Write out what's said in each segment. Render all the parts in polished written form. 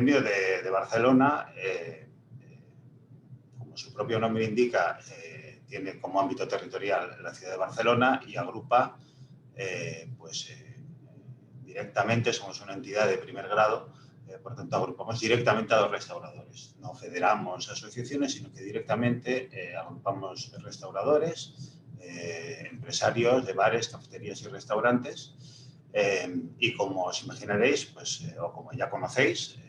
gremio de Barcelona, como su propio nombre indica, tiene como ámbito territorial la ciudad de Barcelona y agrupa, directamente, somos una entidad de primer grado, por tanto agrupamos directamente a los restauradores. No federamos asociaciones, sino que directamente agrupamos restauradores, empresarios de bares, cafeterías y restaurantes. Y como os imaginaréis, pues, o como ya conocéis,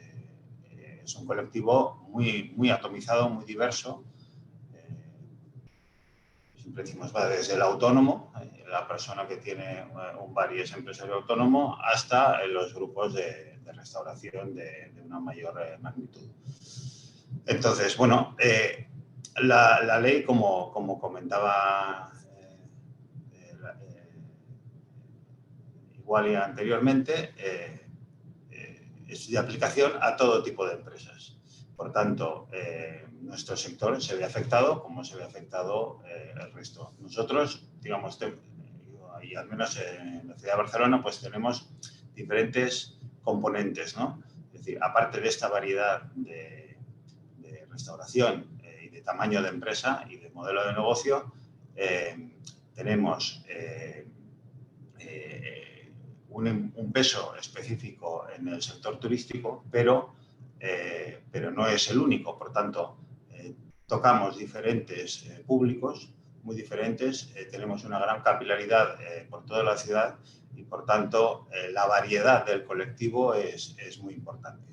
es un colectivo muy atomizado, muy diverso. Siempre decimos, va desde el autónomo, la persona que tiene un bar y es empresario autónomo, hasta los grupos de restauración de una mayor magnitud. Entonces, bueno, la ley, como comentaba Igualia anteriormente, es de aplicación a todo tipo de empresas. Por tanto, nuestro sector se ve afectado como se ve afectado el resto. Nosotros, digamos, y al menos en la ciudad de Barcelona, pues tenemos diferentes componentes, ¿no? Es decir, aparte de esta variedad de restauración y de tamaño de empresa y de modelo de negocio, tenemos un peso específico en el sector turístico, pero no es el único. Por tanto, tocamos diferentes públicos muy diferentes, tenemos una gran capilaridad por toda la ciudad y, por tanto, la variedad del colectivo es muy importante.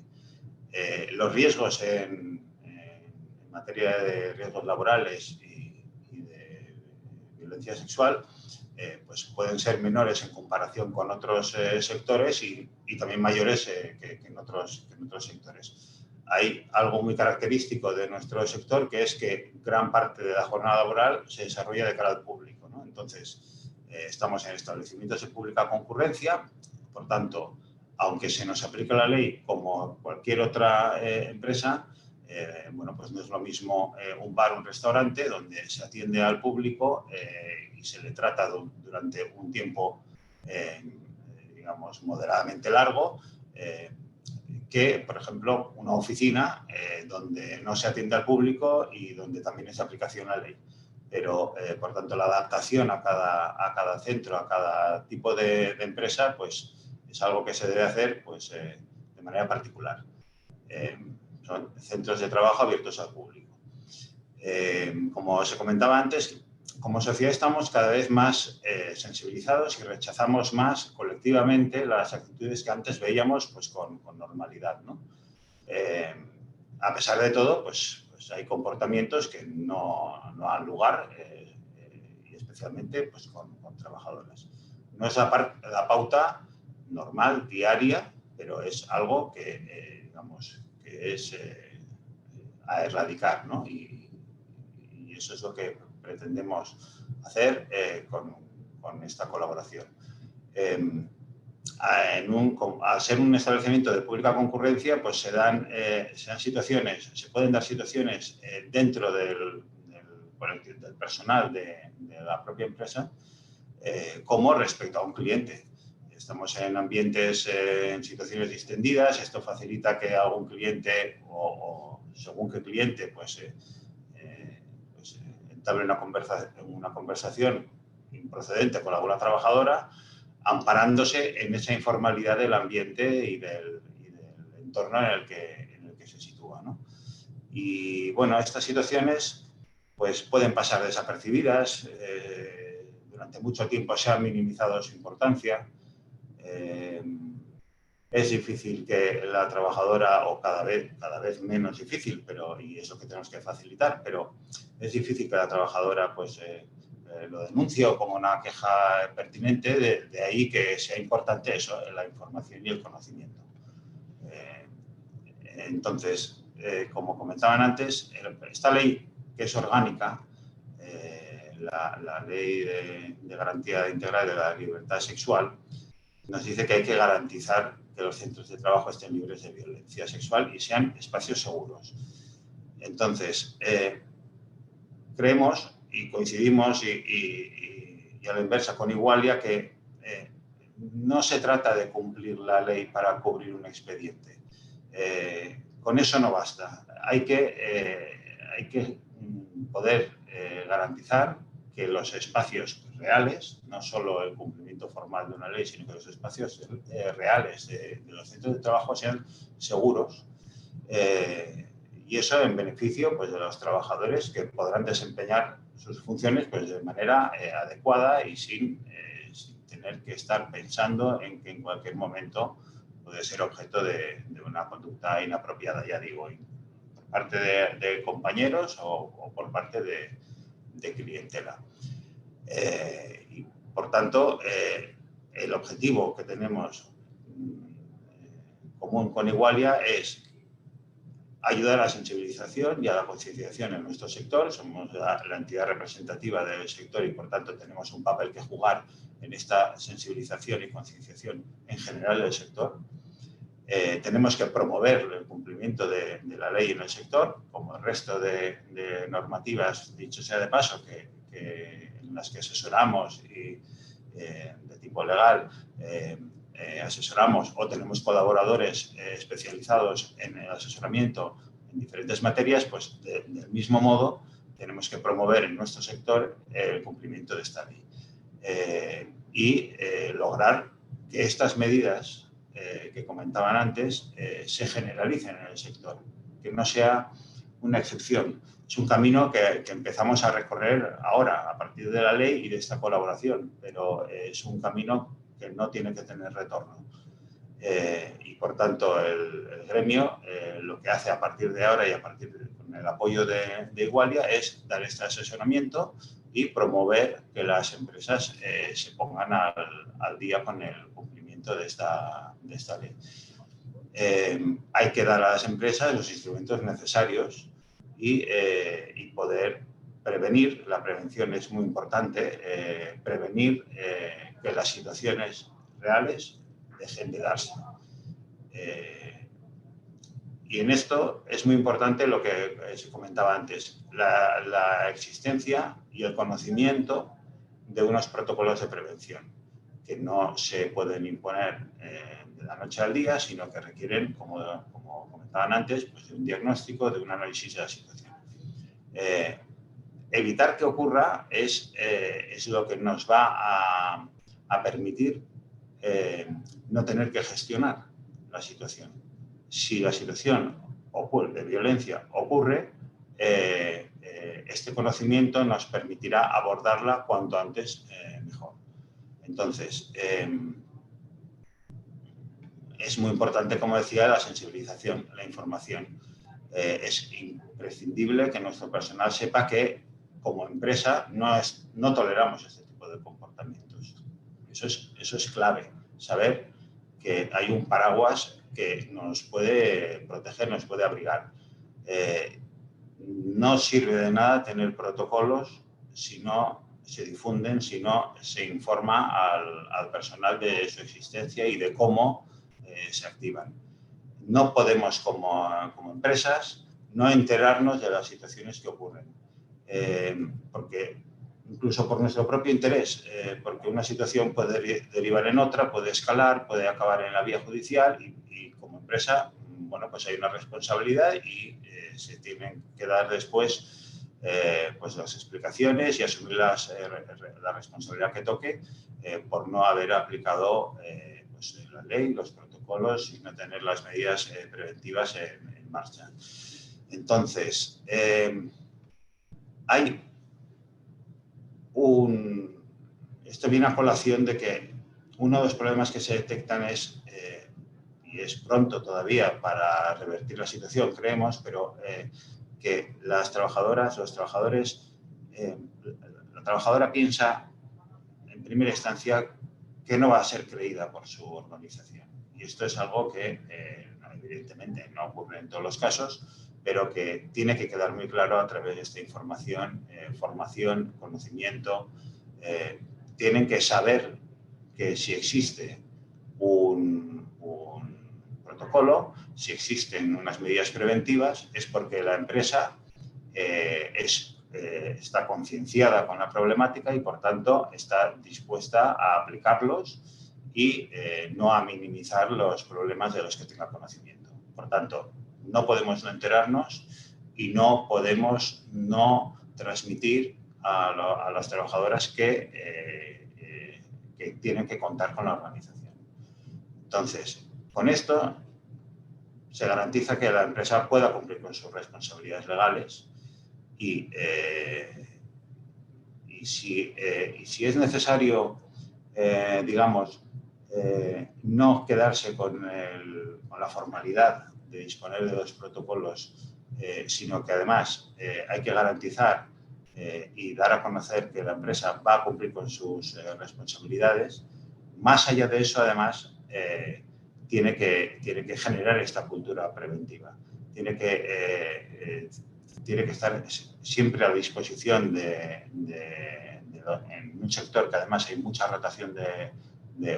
Los riesgos en materia de riesgos laborales y de violencia sexual pues pueden ser menores en comparación con otros sectores y también mayores que en otros sectores. Hay algo muy característico de nuestro sector, que es que gran parte de la jornada laboral se desarrolla de cara al público, ¿no? Entonces, estamos en establecimientos de pública concurrencia, por tanto, aunque se nos aplica la ley como cualquier otra empresa, bueno, pues no es lo mismo un bar o un restaurante donde se atiende al público y se le trata durante un tiempo, digamos, moderadamente largo, que, por ejemplo, una oficina donde no se atiende al público y donde también es aplicación la ley. Pero, por tanto, la adaptación a cada centro, a cada tipo de empresa, pues es algo que se debe hacer pues, de manera particular. Son centros de trabajo abiertos al público. Como os comentaba antes, como sociedad estamos cada vez más sensibilizados y rechazamos más colectivamente las actitudes que antes veíamos pues, con normalidad, ¿no? A pesar de todo, pues hay comportamientos que no dan lugar, y especialmente pues, con trabajadoras. No es la pauta normal, diaria, pero es algo que, digamos, que es a erradicar, ¿no? Y eso es lo que pretendemos hacer con esta colaboración. Al ser un establecimiento de pública concurrencia, pues se pueden dar situaciones dentro del personal de la propia empresa, como respecto a un cliente. Estamos en ambientes, en situaciones distendidas, esto facilita que algún cliente o según qué cliente pues entable una conversación improcedente con alguna trabajadora, amparándose en esa informalidad del ambiente y del entorno en el que se sitúa, ¿no? Y bueno, estas situaciones pues, pueden pasar desapercibidas. Durante mucho tiempo se ha minimizado su importancia. Es difícil que la trabajadora, o cada vez menos difícil, y eso que tenemos que facilitar, pero es difícil que la trabajadora pues, lo denuncie o como una queja pertinente, de ahí que sea importante eso, la información y el conocimiento. Entonces, como comentaban antes, esta ley, que es orgánica, la Ley de Garantía Integral de la Libertad Sexual, nos dice que hay que garantizar que los centros de trabajo estén libres de violencia sexual y sean espacios seguros. Entonces, creemos y coincidimos y a la inversa con Igualia que no se trata de cumplir la ley para cubrir un expediente. Con eso no basta. Hay que poder garantizar que los espacios reales, no solo el cumplimiento formal de una ley, sino que los espacios reales de los centros de trabajo sean seguros. Y eso en beneficio, pues, de los trabajadores, que podrán desempeñar sus funciones, pues, de manera adecuada y sin tener que estar pensando en que en cualquier momento puede ser objeto de una conducta inapropiada, ya digo, por parte de compañeros o por parte de clientela. Y, por tanto, el objetivo que tenemos común con Igualia es ayudar a la sensibilización y a la concienciación en nuestro sector. Somos la entidad representativa del sector y, por tanto, tenemos un papel que jugar en esta sensibilización y concienciación en general del sector. Tenemos que promover el cumplimiento de la ley en el sector, como el resto de normativas, dicho sea de paso, en las que asesoramos y de tipo legal, asesoramos o tenemos colaboradores especializados en el asesoramiento en diferentes materias, pues del mismo modo tenemos que promover en nuestro sector el cumplimiento de esta ley y lograr que estas medidas que comentaban antes se generalicen en el sector, que no sea una excepción. Es un camino que empezamos a recorrer ahora a partir de la ley y de esta colaboración, pero es un camino que no tiene que tener retorno. Y, por tanto, el gremio lo que hace a partir de ahora y con el apoyo de Igualia es dar este asesoramiento y promover que las empresas se pongan al día con el cumplimiento de esta ley. Hay que dar a las empresas los instrumentos necesarios y poder prevenir. La prevención es muy importante, prevenir que las situaciones reales dejen de darse. Y en esto es muy importante lo que se comentaba antes, la existencia y el conocimiento de unos protocolos de prevención que no se pueden imponer de la noche al día, sino que requieren, como comentaban antes, pues de un diagnóstico, de un análisis de la situación. Evitar que ocurra es lo que nos va a permitir no tener que gestionar la situación. Si la situación de violencia ocurre, este conocimiento nos permitirá abordarla cuanto antes mejor. Entonces, es muy importante, como decía, la sensibilización, la información. Es imprescindible que nuestro personal sepa que, como empresa, no toleramos este tipo de comportamientos. Eso es clave, saber que hay un paraguas que nos puede proteger, nos puede abrigar. No sirve de nada tener protocolos si no se difunden, si no se informa al personal de su existencia y de cómo se activan. No podemos, como empresas, no enterarnos de las situaciones que ocurren, porque incluso por nuestro propio interés, porque una situación puede derivar en otra, puede escalar, puede acabar en la vía judicial y como empresa, bueno, pues hay una responsabilidad y se tienen que dar después pues las explicaciones y asumir la responsabilidad que toque por no haber aplicado pues la ley, los protocolos y no tener las medidas preventivas en marcha. Entonces, esto viene a colación de que uno de los problemas que se detectan es, y es pronto todavía para revertir la situación, creemos, pero que las trabajadoras, los trabajadores, la trabajadora piensa en primera instancia que no va a ser creída por su organización. Y esto es algo que evidentemente no ocurre en todos los casos, pero que tiene que quedar muy claro a través de esta información, formación, conocimiento. Tienen que saber que si existe un protocolo, si existen unas medidas preventivas, es porque la empresa está concienciada con la problemática y, por tanto, está dispuesta a aplicarlos y no a minimizar los problemas de los que tenga conocimiento. Por tanto, no podemos no enterarnos y no podemos no transmitir a las trabajadoras que tienen que contar con la organización. Entonces, con esto se garantiza que la empresa pueda cumplir con sus responsabilidades legales y si es necesario, digamos, no quedarse con la formalidad de disponer de los protocolos, sino que además hay que garantizar y dar a conocer que la empresa va a cumplir con sus responsabilidades. Más allá de eso, además, tiene que generar esta cultura preventiva. Tiene que estar siempre a disposición en un sector que además hay mucha rotación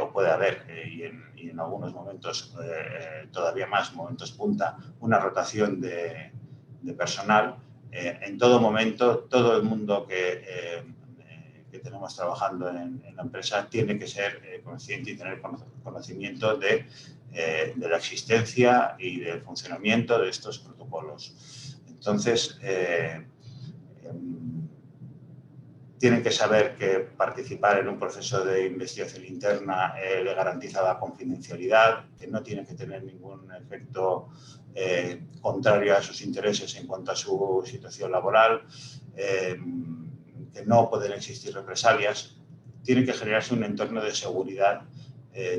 o puede haber, y en algunos momentos todavía más, momentos punta, una rotación de personal. En todo momento, todo el mundo que tenemos trabajando en la empresa tiene que ser consciente y tener conocimiento de la existencia y del funcionamiento de estos protocolos. Entonces, tienen que saber que participar en un proceso de investigación interna le garantiza la confidencialidad, que no tiene que tener ningún efecto contrario a sus intereses en cuanto a su situación laboral, que no pueden existir represalias. Tiene que generarse un entorno de seguridad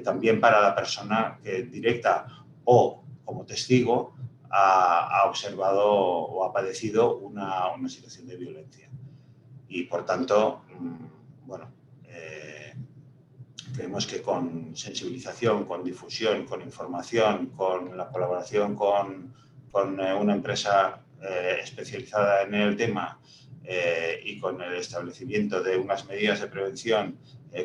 también para la persona que directa o como testigo ha observado o ha padecido una situación de violencia. Y, por tanto, bueno, creemos que con sensibilización, con difusión, con información, con la colaboración con una empresa especializada en el tema y con el establecimiento de unas medidas de prevención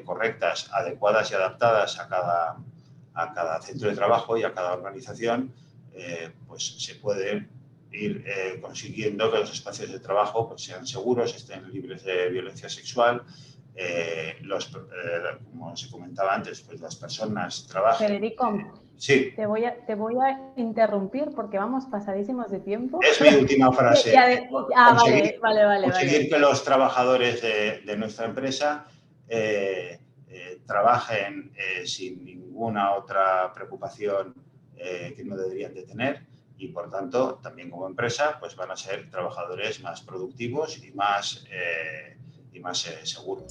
correctas, adecuadas y adaptadas a cada centro de trabajo y a cada organización, pues se puede ir consiguiendo que los espacios de trabajo pues, sean seguros, estén libres de violencia sexual. Como se comentaba antes, pues las personas trabajan. Federico, sí. te voy a interrumpir porque vamos pasadísimos de tiempo. Es mi última frase. Vale. Que los trabajadores de nuestra empresa trabajen sin ninguna otra preocupación que no deberían de tener. Y, por tanto, también como empresa, pues van a ser trabajadores más productivos y más seguros.